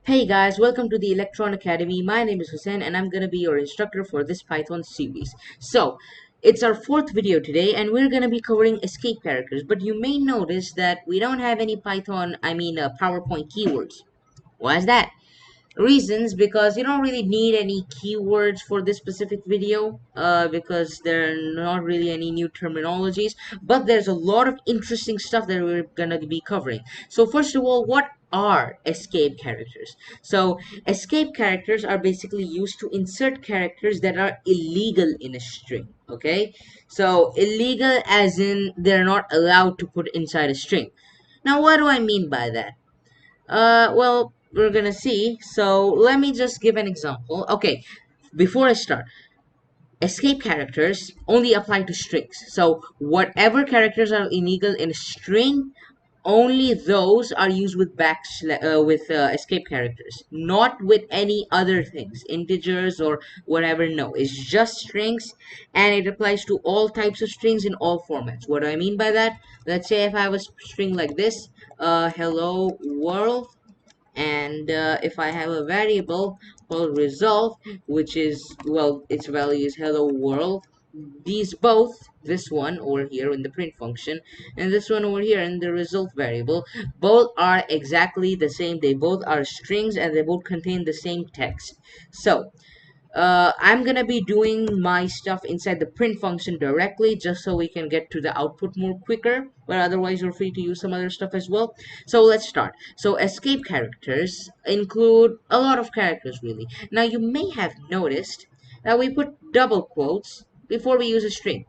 Hey guys, welcome to the Electron Academy. My name is Hussein and I'm gonna be your instructor for this Python series. So, it's our fourth video today and we're gonna be covering escape characters, but you may notice that we don't have any PowerPoint keywords. Why is that? Reasons because you don't really need any keywords for this specific video because there are not really any new terminologies, but there's a lot of interesting stuff that we're gonna be covering. So first of all, what are escape characters? So escape characters are basically used to insert characters that are illegal in a string. Okay, so illegal as in they're not allowed to put inside a string. Now what do I mean by that? Well, we're gonna see. So let me just give an example. Okay, before I start, escape characters only apply to strings. So whatever characters are illegal in a string, only those are used with escape characters, not with any other things, integers or whatever. No, it's just strings, and it applies to all types of strings in all formats. What do I mean by that? Let's say if I have a string like this, hello world, and if I have a variable called result, which is, well, its value is hello world, these both, this one over here in the print function and this one over here in the result variable, both are exactly the same. They both are strings and they both contain the same text. So I'm gonna be doing my stuff inside the print function directly just so we can get to the output more quicker, but otherwise you're free to use some other stuff as well. So let's start. So escape characters include a lot of characters really. Now you may have noticed that we put double quotes before we use a string.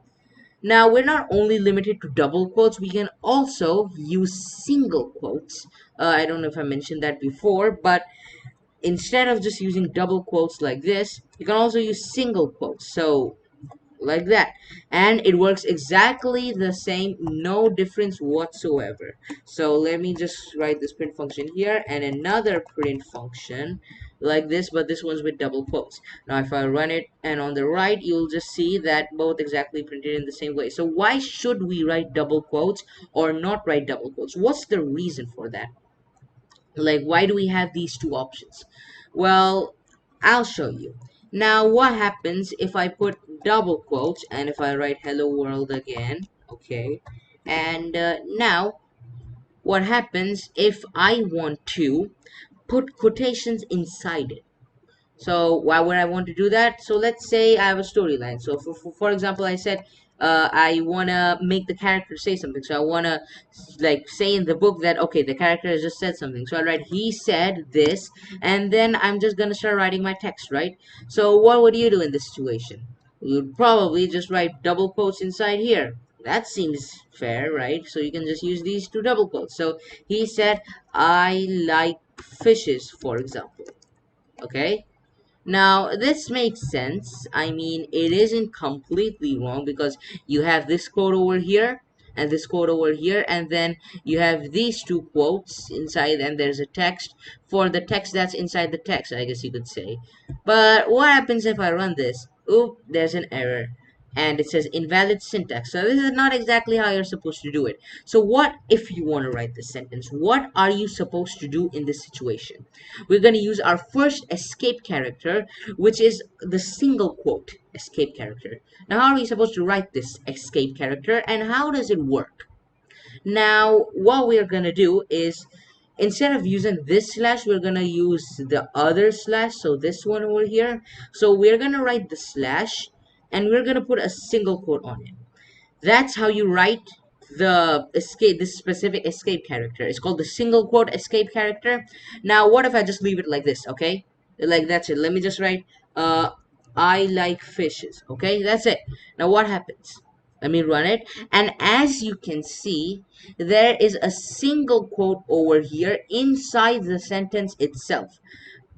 Now we're not only limited to double quotes, we can also use single quotes. I don't know if I mentioned that before, but instead of just using double quotes like this, you can also use single quotes. So like that, and it works exactly the same, no difference whatsoever. So let me just write this print function here and another print function like this, but this one's with double quotes. Now if I run it, and on the right you'll just see that both exactly printed in the same way. So why should we write double quotes or not write double quotes? What's the reason for that? Like, why do we have these two options? Well, I'll show you. Now what happens if I put double quotes and if I write hello world again? Okay, and now what happens if I want to put quotations inside it? So why would I want to do that? So let's say I have a storyline. So for example, I said I want to make the character say something. So I want to like say in the book that, okay, the character has just said something. So I write he said this, and then I'm just going to start writing my text, right? So what would you do in this situation? You'd probably just write double quotes inside here. That seems fair, right? So you can just use these two double quotes. So he said, I like fishes, for example. Okay, now, this makes sense. I mean, it isn't completely wrong because you have this quote over here and this quote over here, and then you have these two quotes inside, and there's a text for the text that's inside the text, I guess you could say. But what happens if I run this? Oop, there's an error. And it says invalid syntax. So this is not exactly how you're supposed to do it. So what if you want to write this sentence? What are you supposed to do in this situation? We're going to use our first escape character, which is the single quote escape character. Now, how are we supposed to write this escape character, and how does it work? Now, what we're going to do is, instead of using this slash, we're going to use the other slash, so this one over here. So we're going to write the slash, and we're going to put a single quote on it. That's how you write this specific escape character. It's called the single quote escape character. Now what if I just leave it like this? Okay, like that's it. Let me just write I like fishes. Okay, that's it. Now what happens? Let me run it, and as you can see, there is a single quote over here inside the sentence itself.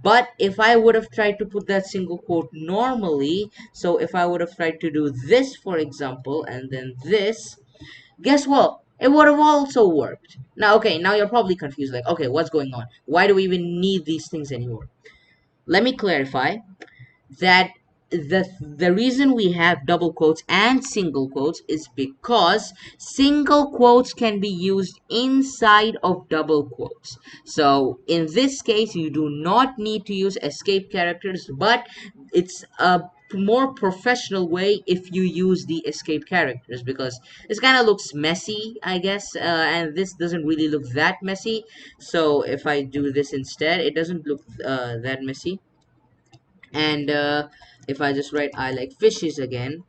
But if I would have tried to put that single quote normally, so if I would have tried to do this, for example, and then this, guess what? It would have also worked. Now, okay, now you're probably confused, like, okay, what's going on? Why do we even need these things anymore? Let me clarify that the reason we have double quotes and single quotes is because single quotes can be used inside of double quotes. So in this case, you do not need to use escape characters, but it's a more professional way if you use the escape characters, because this kind of looks messy, I guess, and this doesn't really look that messy. So if I do this instead, it doesn't look that messy. And if I just write I like fishes again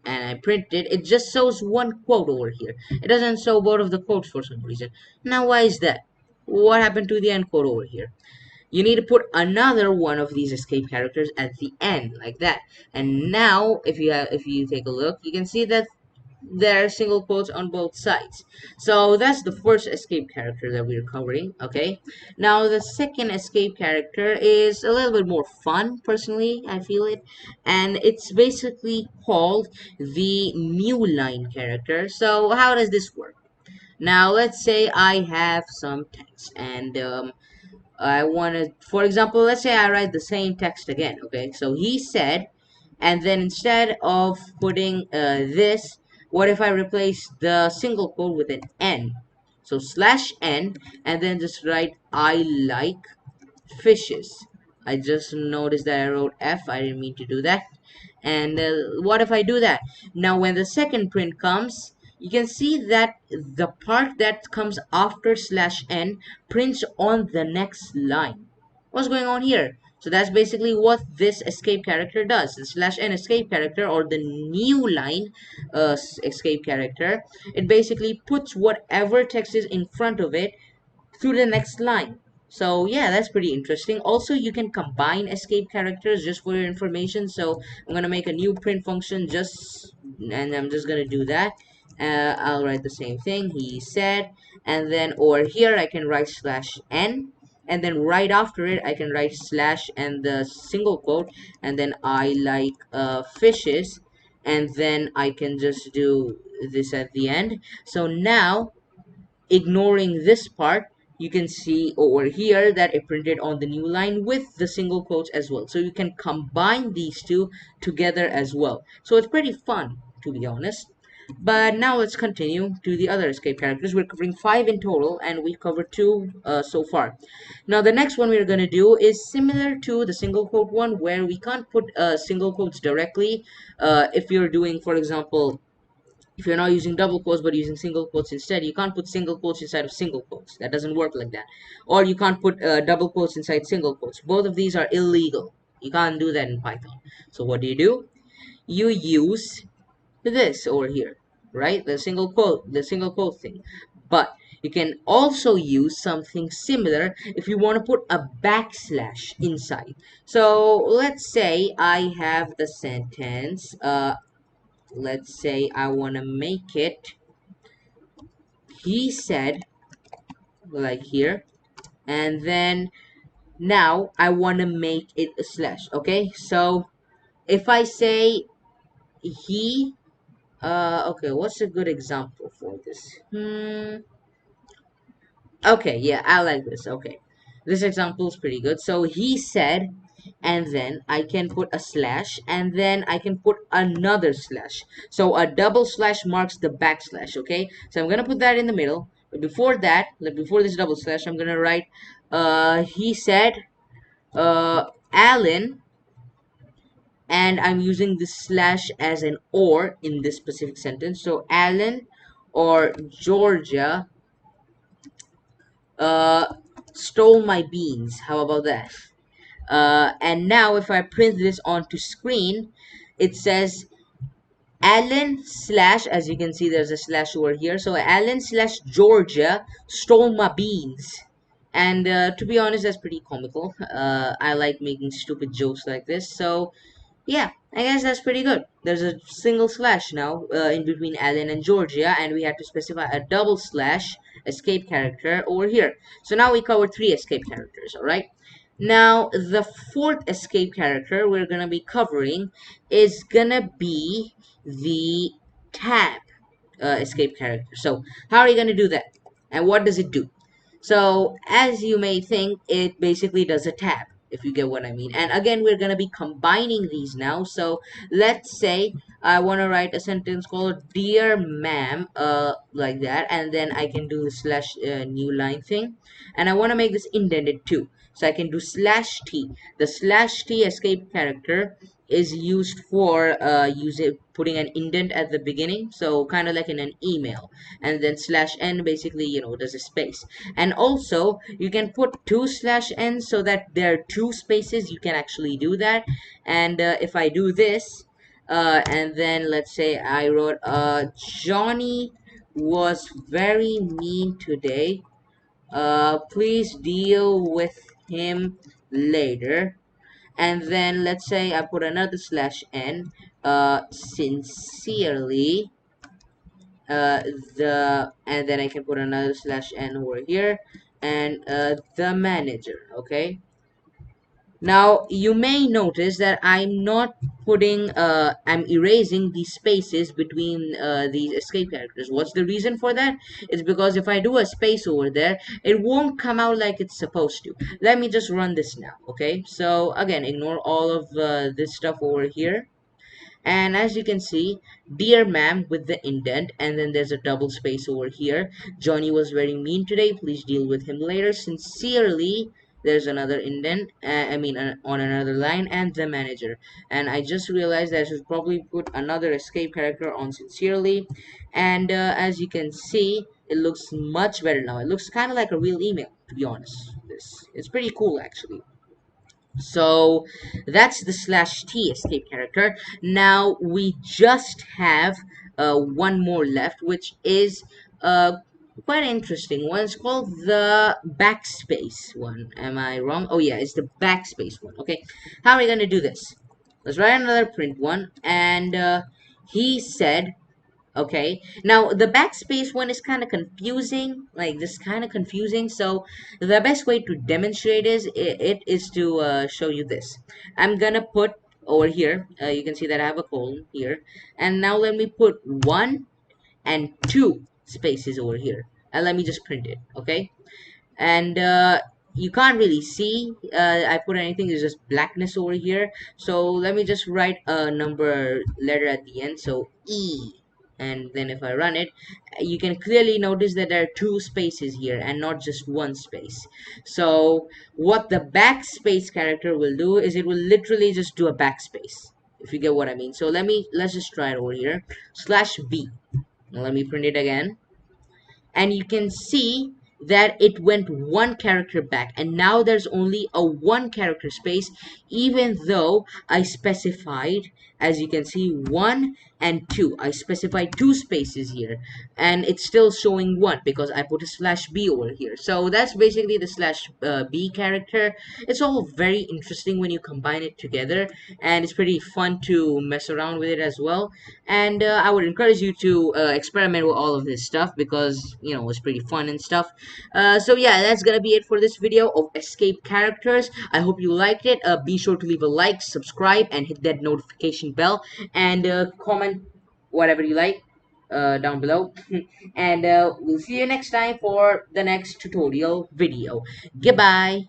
and I print it, it just shows one quote over here. It doesn't show both of the quotes for some reason. Now why is that? What happened to the end quote over here? You need to put another one of these escape characters at the end, like that. And now if you take a look, you can see that there are single quotes on both sides. So that's the first escape character that we're covering. Okay, now the second escape character is a little bit more fun, personally I feel it, and it's basically called the Newline character. So how does this work? Now let's say I have some text, and I want to, for example, let's say I write the same text again. Okay, so he said, and then instead of putting this, what if I replace the single quote with an N? So slash N, and then just write I like fishes. I just noticed that I wrote F. I didn't mean to do that. And what if I do that? Now when the second print comes, you can see that the part that comes after slash N prints on the next line. What's going on here? So that's basically what this escape character does. The slash N escape character, or the Newline escape character, it basically puts whatever text is in front of it through the next line. So yeah, that's pretty interesting. Also, you can combine escape characters, just for your information. So I'm gonna make a new print function, and I'm just gonna do that. I'll write the same thing he said, and then over here I can write slash N, and then right after it I can write slash and the single quote, and then I like fishes, and then I can just do this at the end. So now, ignoring this part, you can see over here that it printed on the Newline with the single quotes as well. So you can combine these two together as well. So it's pretty fun, to be honest. But now let's continue to the other escape characters. We're covering 5 in total, and we've covered 2 so far. Now the next one we're going to do is similar to the single quote one, where we can't put single quotes directly. If you're doing, for example, if you're not using double quotes but using single quotes instead, you can't put single quotes inside of single quotes. That doesn't work like that. Or you can't put double quotes inside single quotes. Both of these are illegal. You can't do that in Python. So what do? You use this over here, right? The single quote thing. But you can also use something similar if you want to put a backslash inside. So let's say I have the sentence, let's say I want to make it, he said, like here, and then now I want to make it a slash. Okay, so if I say he, okay, what's a good example for this? Okay, yeah, I like this. Okay, this example is pretty good. So he said, and then I can put a slash, and then I can put another slash. So a double slash marks the backslash. Okay, so I'm gonna put that in the middle. But before that, like before this double slash, I'm gonna write, he said, Alan, and I'm using this slash as an or in this specific sentence. So Alan or Georgia uh, stole my beans. How about that? And now if I print this onto screen, it says Alan slash, as you can see there's a slash over here, so Alan slash Georgia stole my beans. And to be honest, that's pretty comical. I like making stupid jokes like this, so yeah, I guess that's pretty good. There's a single slash now in between Alan and Georgia, and we had to specify a double slash escape character over here. So now we covered 3 escape characters, alright? Now, the 4th escape character we're gonna be covering is gonna be the tab escape character. So, how are you gonna do that? And what does it do? So, as you may think, it basically does a tab. if you get what I mean. And again, we're gonna be combining these now. So let's say I want to write a sentence called "Dear Ma'am," like that, and then I can do the slash new line thing, and I want to make this indented too. So I can do slash t. The slash t escape character is used for putting an indent at the beginning, so kind of like in an email, and then slash n basically, does a space. And also you can put two slash n so that there are two spaces. You can actually do that. And if I do this, and then let's say I wrote Johnny was very mean today, please deal with him later. And then let's say I put another slash n, sincerely, and then I can put another slash n over here, and the manager. Okay, now you may notice that I'm erasing the spaces between these escape characters. What's the reason for that? It's because if I do a space over there, it won't come out like it's supposed to. Let me just run this now. Okay, so again, ignore all of this stuff over here. And as you can see, dear ma'am with the indent, and then there's a double space over here. Johnny was very mean today, please deal with him later. Sincerely, there's another indent, on another line, and the manager. And I just realized that I should probably put another escape character on sincerely. And as you can see, it looks much better now. It looks kind of like a real email, to be honest. It's pretty cool actually. So that's the slash t escape character. Now we just have one more left, which is quite interesting one. It's called the backspace one. Am I wrong? Oh yeah, it's the backspace one. Okay, how are we gonna do this? Let's write another print one. And he said, okay, now the backspace one is kind of confusing, like this kind of confusing. So the best way to demonstrate it is to show you this. I'm gonna put over here, you can see that I have a colon here, and now let me put 1 and 2 spaces over here, and let me just print it. Okay, and you can't really see I put anything. There's just blackness over here. So let me just write a number letter at the end, so E. And then if I run it, you can clearly notice that there are two spaces here and not just one space. So what the backspace character will do is it will literally just do a backspace, if you get what I mean. So let's just try it over here, slash B. Now let me print it again, and you can see that it went one character back, and now there's only a one character space, even though I specified, as you can see, 1 and 2. I specified 2 spaces here, and it's still showing 1 because I put a slash b over here. So that's basically the slash b character. It's all very interesting when you combine it together, and it's pretty fun to mess around with it as well. And I would encourage you to experiment with all of this stuff, because it's pretty fun and stuff. So yeah, that's gonna be it for this video of escape characters. I hope you liked it. Be sure to leave a like, subscribe, and hit that notification bell, and comment whatever you like down below. And we'll see you next time for the next tutorial video. Goodbye.